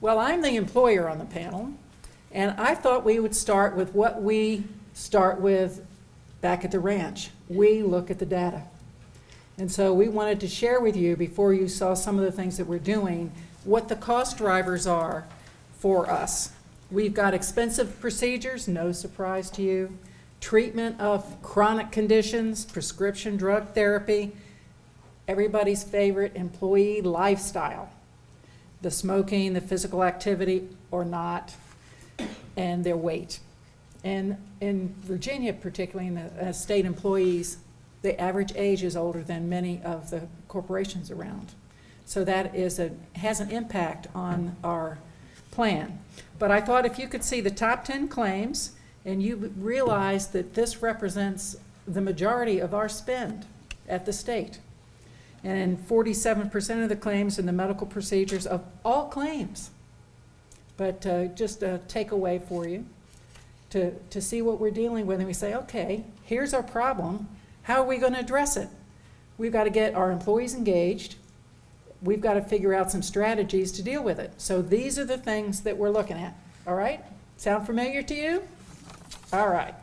Well, I'm the employer on the panel, and I thought we would start with what we start with back at the ranch. We look at the data. And so we wanted to share with you, before you saw some of the things that we're doing, what the cost drivers are for us. We've got expensive procedures, no surprise to you, treatment of chronic conditions, prescription drug therapy, everybody's favorite employee lifestyle, the smoking, the physical activity or not, and their weight. And in Virginia, particularly in the state employees, the average age is older than many of the corporations around. So that has an impact on our plan. But I thought if you could see the top 10 claims, and you realize that this represents the majority of our spend at the state. And 47% of the claims in the medical procedures of all claims. But just a takeaway for you to see what we're dealing with, and we say, okay, here's our problem. How are we going to address it? We've got to get our employees engaged. We've got to figure out some strategies to deal with it. So these are the things that we're looking at. All right? Sound familiar to you? All right.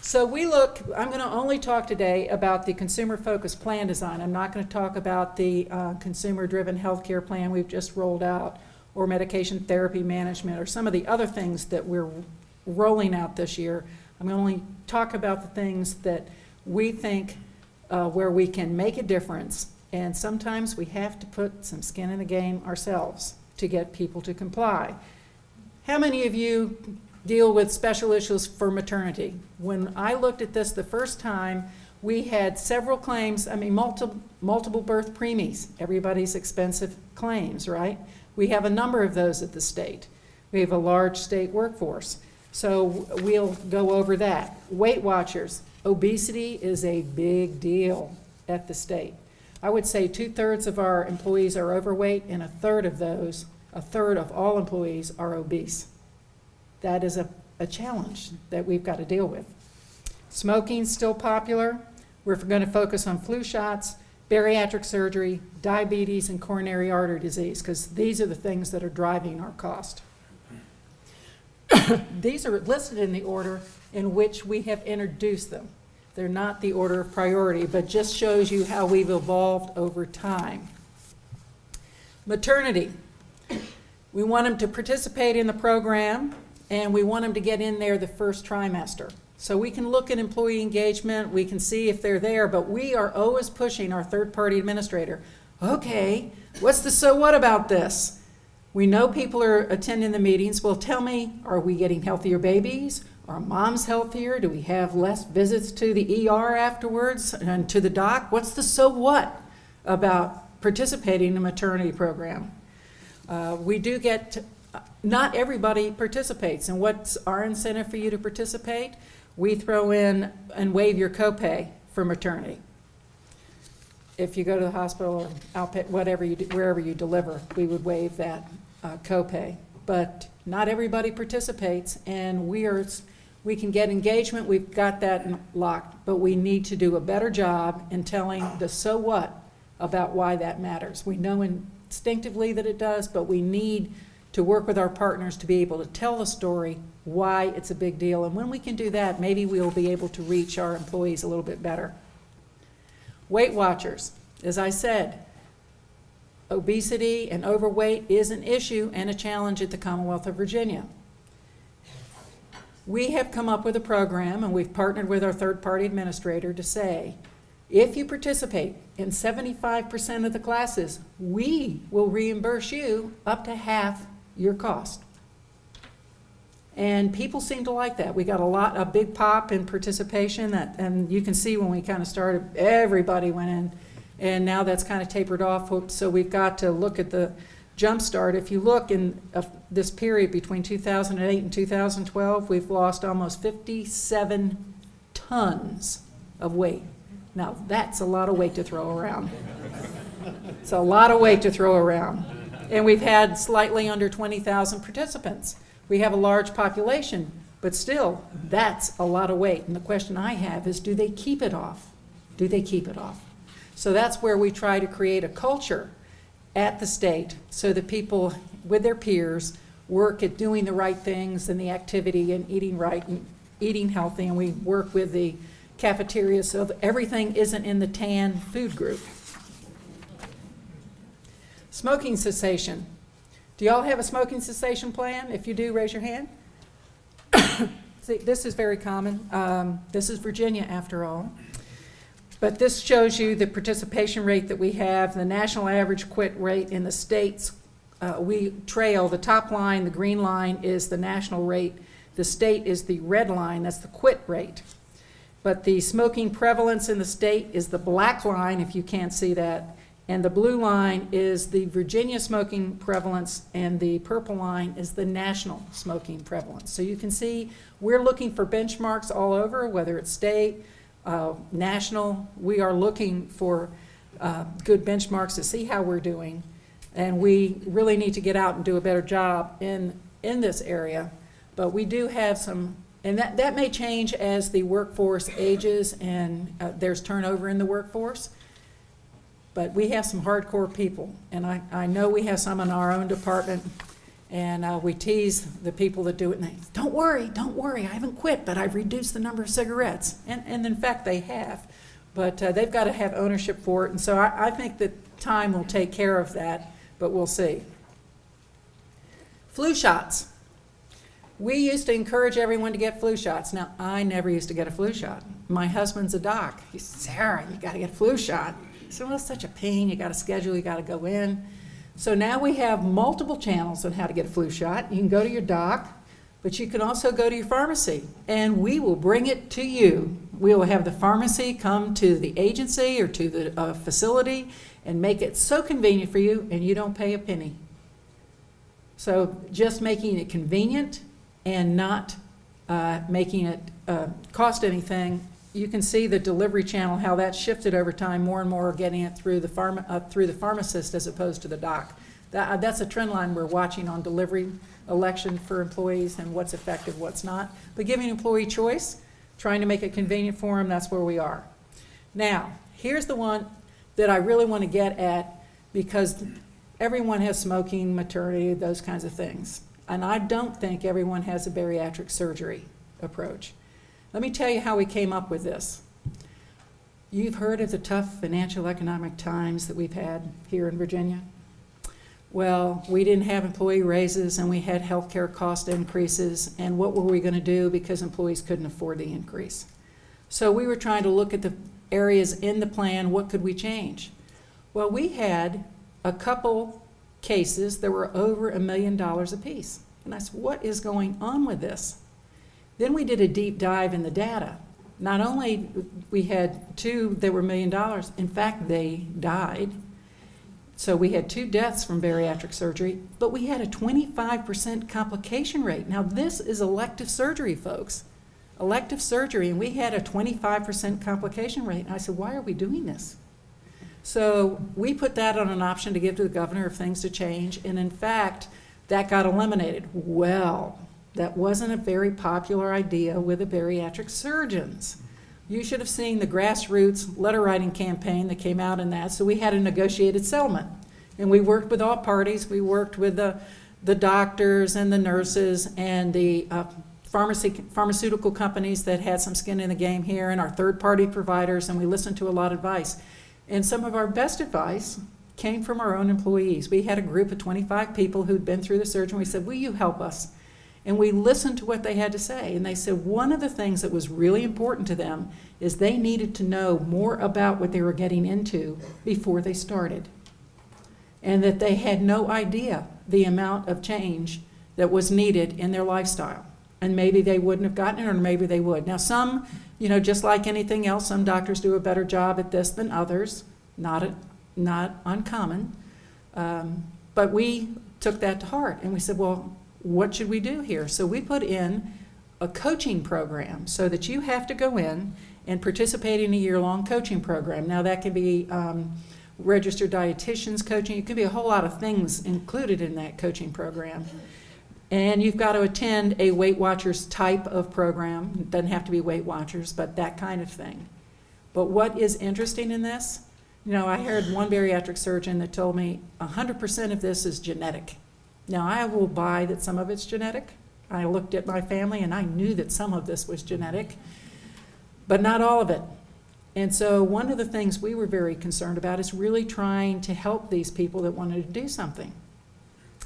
So I'm going to only talk today about the consumer-focused plan design. I'm not going to talk about the consumer-driven healthcare plan we've just rolled out, or medication therapy management, or some of the other things that we're rolling out this year. I'm going to only talk about the things that we think where we can make a difference, and sometimes we have to put some skin in the game ourselves to get people to comply. How many of you deal with special issues for maternity? When I looked at this the first time, we had several claims, multiple birth preemies, everybody's expensive claims, right? We have a number of those at the state. We have a large state workforce. So we'll go over that. Weight Watchers. Obesity is a big deal at the state. I would say 2/3 of our employees are overweight, and a third of all employees are obese. That is a challenge that we've got to deal with. Smoking's still popular. We're going to focus on flu shots, bariatric surgery, diabetes, and coronary artery disease, because these are the things that are driving our cost. These are listed in the order in which we have introduced them. They're not the order of priority, but just shows you how we've evolved over time. Maternity. We want them to participate in the program, and we want them to get in there the first trimester. So we can look at employee engagement, we can see if they're there, but we are always pushing our third-party administrator. Okay, what's the so what about this? We know people are attending the meetings. Well, tell me, are we getting healthier babies? Are moms healthier? Do we have less visits to the ER afterwards and to the doc? What's the so what about participating in the maternity program? We do get, not everybody participates. And what's our incentive for you to participate? We throw in and waive your copay for maternity. If you go to the hospital or whatever you do, wherever you deliver, we would waive that copay. But not everybody participates, and we can get engagement. We've got that locked, but we need to do a better job in telling the so what about why that matters. We know instinctively that it does, but we need to work with our partners to be able to tell the story why it's a big deal. And when we can do that, maybe we'll be able to reach our employees a little bit better. Weight Watchers. As I said, obesity and overweight is an issue and a challenge at the Commonwealth of Virginia. We have come up with a program, and we've partnered with our third-party administrator to say, if you participate in 75% of the classes, we will reimburse you up to half your cost. And people seem to like that. We got a big pop in participation, and you can see when we kind of started, everybody went in, and now that's kind of tapered off. So we've got to look at the jump start. If you look in this period between 2008 and 2012, we've lost almost 57 tons of weight. Now that's a lot of weight to throw around. It's a lot of weight to throw around. And we've had slightly under 20,000 participants. We have a large population, but still, that's a lot of weight. And the question I have is, do they keep it off? Do they keep it off? So that's where we try to create a culture at the state so that people with their peers, work at doing the right things and the activity and eating right and eating healthy, and we work with the cafeteria so that everything isn't in the tan food group. Smoking cessation. Do y'all have a smoking cessation plan? If you do, raise your hand. See, this is very common. This is Virginia, after all. But this shows you the participation rate that we have, the national average quit rate in the states. We trail the top line, the green line is the national rate. The state is the red line, that's the quit rate. But the smoking prevalence in the state is the black line, if you can't see that. And the blue line is the Virginia smoking prevalence, and the purple line is the national smoking prevalence. So you can see we're looking for benchmarks all over, whether it's state, national. We are looking for good benchmarks to see how we're doing. And we really need to get out and do a better job in this area. But we do have some, and that may change as the workforce ages and there's turnover in the workforce. But we have some hardcore people, and I know we have some in our own department, and we tease the people that do it, and they, don't worry, I haven't quit, but I've reduced the number of cigarettes. And in fact, they have. But they've got to have ownership for it, and so I think that time will take care of that, but we'll see. Flu shots. We used to encourage everyone to get flu shots. Now, I never used to get a flu shot. My husband's a doc. He said, Sarah, you got to get a flu shot. So, well, it's such a pain. You got to schedule, you got to go in. So now we have multiple channels on how to get a flu shot. You can go to your doc, but you can also go to your pharmacy, and we will bring it to you. We will have the pharmacy come to the agency or to the facility and make it so convenient for you, and you don't pay a penny. So just making it convenient and not making it cost anything. You can see the delivery channel, how that shifted over time, more and more getting it through the pharmacist as opposed to the doc. That's a trend line we're watching on delivery election for employees and what's effective, what's not. But giving employee choice, trying to make it convenient for them, that's where we are. Now, here's the one that I really want to get at, because everyone has smoking, maternity, those kinds of things. And I don't think everyone has a bariatric surgery approach. Let me tell you how we came up with this. You've heard of the tough financial economic times that we've had here in Virginia. Well, we didn't have employee raises, and we had healthcare cost increases, and what were we going to do because employees couldn't afford the increase? So we were trying to look at the areas in the plan, what could we change? Well, we had a couple cases that were over $1 million apiece. And I said, what is going on with this? Then we did a deep dive in the data. Not only we had 2 that were $1 million, in fact, they died. So we had 2 deaths from bariatric surgery, but we had a 25% complication rate. Now this is elective surgery, folks. Elective surgery, and we had a 25% complication rate. And I said, why are we doing this? So we put that on an option to give to the governor if things to change, and in fact, that got eliminated. Well, that wasn't a very popular idea with the bariatric surgeons. You should have seen the grassroots letter writing campaign that came out in that. So we had a negotiated settlement, and we worked with all parties. We worked with the doctors and the nurses and the pharmaceutical companies that had some skin in the game here, and our third-party providers, and we listened to a lot of advice. And some of our best advice came from our own employees. We had a group of 25 people who'd been through the surgery. We said, will you help us? And we listened to what they had to say. And they said one of the things that was really important to them is they needed to know more about what they were getting into before they started. And that they had no idea the amount of change that was needed in their lifestyle. And maybe they wouldn't have gotten it, or maybe they would. Now some, just like anything else, some doctors do a better job at this than others, not uncommon. But we took that to heart, and we said, well, what should we do here? So we put in a coaching program so that you have to go in and participate in a year-long coaching program. Now that can be registered dietitians coaching. It could be a whole lot of things included in that coaching program. And you've got to attend a Weight Watchers type of program. It doesn't have to be Weight Watchers, but that kind of thing. But what is interesting in this, I heard one bariatric surgeon that told me 100% of this is genetic. Now, I will buy that some of it's genetic. I looked at my family and I knew that some of this was genetic, but not all of it. And so one of the things we were very concerned about is really trying to help these people that wanted to do something.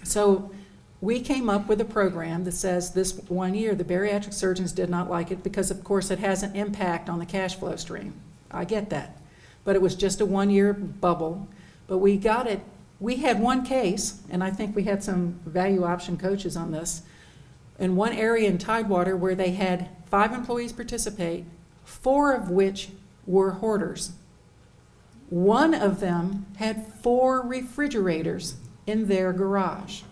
So we came up with a program that says this 1 year, the bariatric surgeons did not like it because, of course, it has an impact on the cash flow stream. I get that. But it was just a 1 year bubble. But we got it. We had one case, and I think we had some value option coaches on this, in one area in Tidewater where they had 5 employees participate, 4 of which were hoarders. One of them had 4 refrigerators in their garage.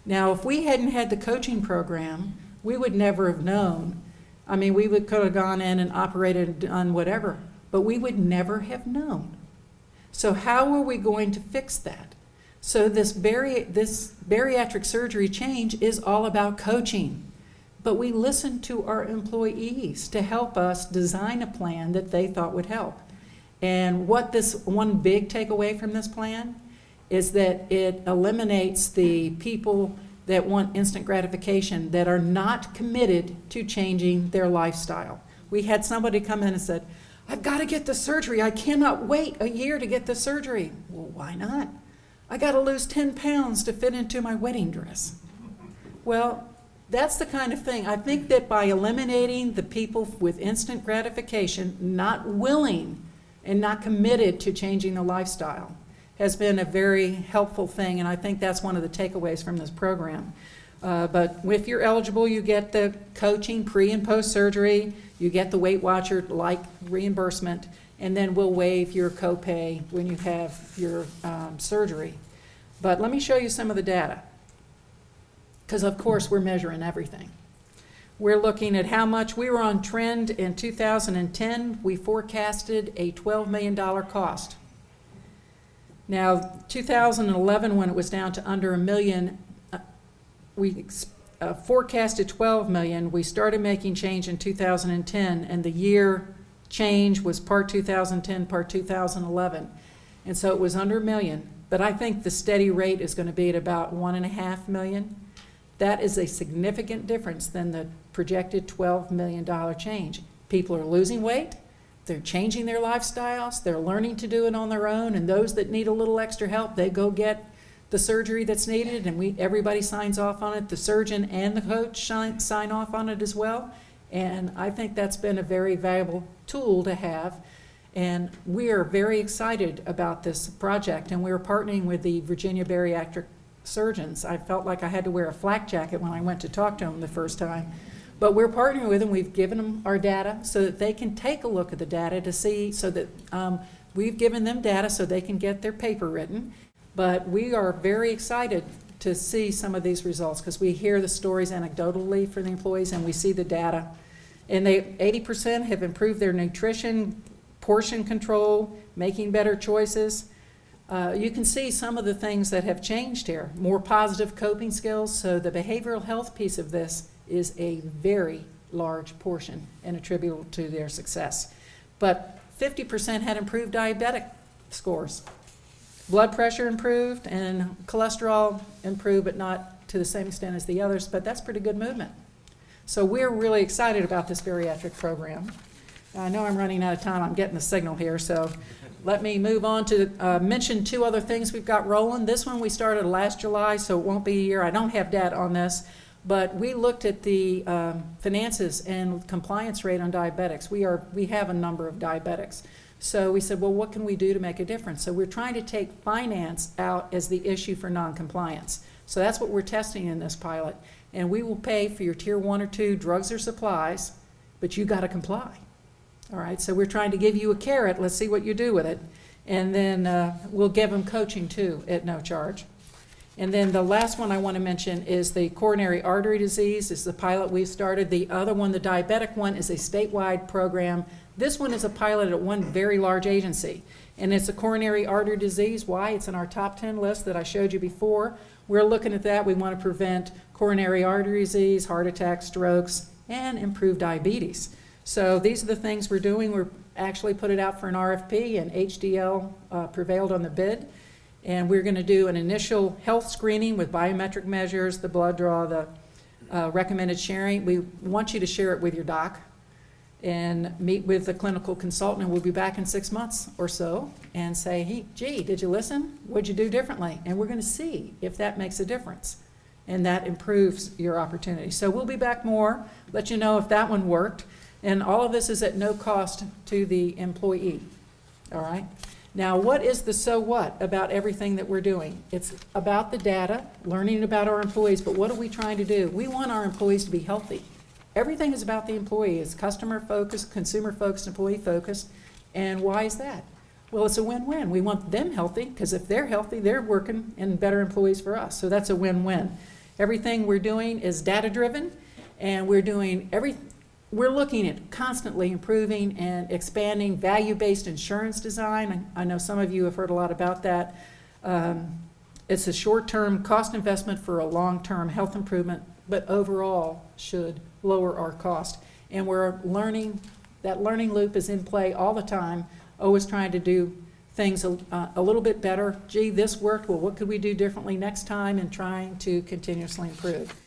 Now, if we hadn't had the coaching program, we would never have known. I mean, we could have gone in and operated and done whatever, but we would never have known. So how are we going to fix that? So this bariatric surgery change is all about coaching. But we listened to our employees to help us design a plan that they thought would help. And what this one big takeaway from this plan is that it eliminates the people that want instant gratification that are not committed to changing their lifestyle. We had somebody come in and said, I've got to get the surgery. I cannot wait a year to get the surgery. Well, why not? I got to lose 10 pounds to fit into my wedding dress. Well, that's the kind of thing. I think that by eliminating the people with instant gratification, not willing and not committed to changing the lifestyle, has been a very helpful thing, and I think that's one of the takeaways from this program. But if you're eligible, you get the coaching pre and post surgery, you get the Weight Watcher like reimbursement, and then we'll waive your copay when you have your surgery. But let me show you some of the data, because of course we're measuring everything. We're looking at how much we were on trend in 2010. We forecasted a $12 million cost. Now, 2011, when it was down to under $1 million, we forecasted $12 million. We started making change in 2010, and the year change was part 2010, part 2011. And so it was under $1 million. But I think the steady rate is going to be at about $1.5 million. That is a significant difference than the projected $12 million change. People are losing weight. They're changing their lifestyles. They're learning to do it on their own. And those that need a little extra help, they go get the surgery that's needed, and everybody signs off on it. The surgeon and the coach sign off on it as well. And I think that's been a very valuable tool to have. And we are very excited about this project. And we're partnering with the Virginia Bariatric Surgeons. I felt like I had to wear a flak jacket when I went to talk to them the first time. But we're partnering with them. We've given them our data so that they can take a look at the data to see, so that we've given them data so they can get their paper written. But we are very excited to see some of these results because we hear the stories anecdotally from the employees and we see the data. And 80% have improved their nutrition, portion control, making better choices. You can see some of the things that have changed here. More positive coping skills. So the behavioral health piece of this is a very large portion and attributable to their success. But 50% had improved diabetic scores. Blood pressure improved and cholesterol improved, but not to the same extent as the others, but that's pretty good movement. So we're really excited about this bariatric program. I know I'm running out of time. I'm getting the signal here, so let me move on to mention 2 other things we've got rolling. This one we started last July, so it won't be a year. I don't have data on this, but we looked at the finances and compliance rate on diabetics. We have a number of diabetics. So we said, well, what can we do to make a difference? So we're trying to take finance out as the issue for noncompliance. So that's what we're testing in this pilot. And we will pay for your tier 1 or 2 drugs or supplies, but you got to comply. All right, so we're trying to give you a carrot. Let's see what you do with it. And then we'll give them coaching too at no charge. And then the last one I want to mention is the coronary artery disease. This is the pilot we've started. The other one, the diabetic one, is a statewide program. This one is a pilot at one very large agency. And it's a coronary artery disease. Why? It's in our top 10 list that I showed you before. We're looking at that. We want to prevent coronary artery disease, heart attacks, strokes, and improve diabetes. So these are the things we're doing. We're actually put it out for an RFP, and HDL prevailed on the bid. And we're going to do an initial health screening with biometric measures, the blood draw, the recommended sharing. We want you to share it with your doc and meet with the clinical consultant, and we'll be back in 6 months or so and say, hey, gee, did you listen? What'd you do differently? And we're going to see if that makes a difference, and that improves your opportunity. So we'll be back more, let you know if that one worked, and all of this is at no cost to the employee, all right? Now, what is the so what about everything that we're doing? It's about the data, learning about our employees, but what are we trying to do? We want our employees to be healthy. Everything is about the employee. It's customer-focused, consumer-focused, employee-focused. And why is that? Well, it's a win-win. We want them healthy, because if they're healthy, they're working and better employees for us. So that's a win-win. Everything we're doing is data-driven, and we're looking at constantly improving and expanding value-based insurance design. I know some of you have heard a lot about that. It's a short-term cost investment for a long-term health improvement, but overall should lower our cost. And we're learning, that learning loop is in play all the time, always trying to do things a little bit better. Gee, this worked, well, what could we do differently next time, and trying to continuously improve.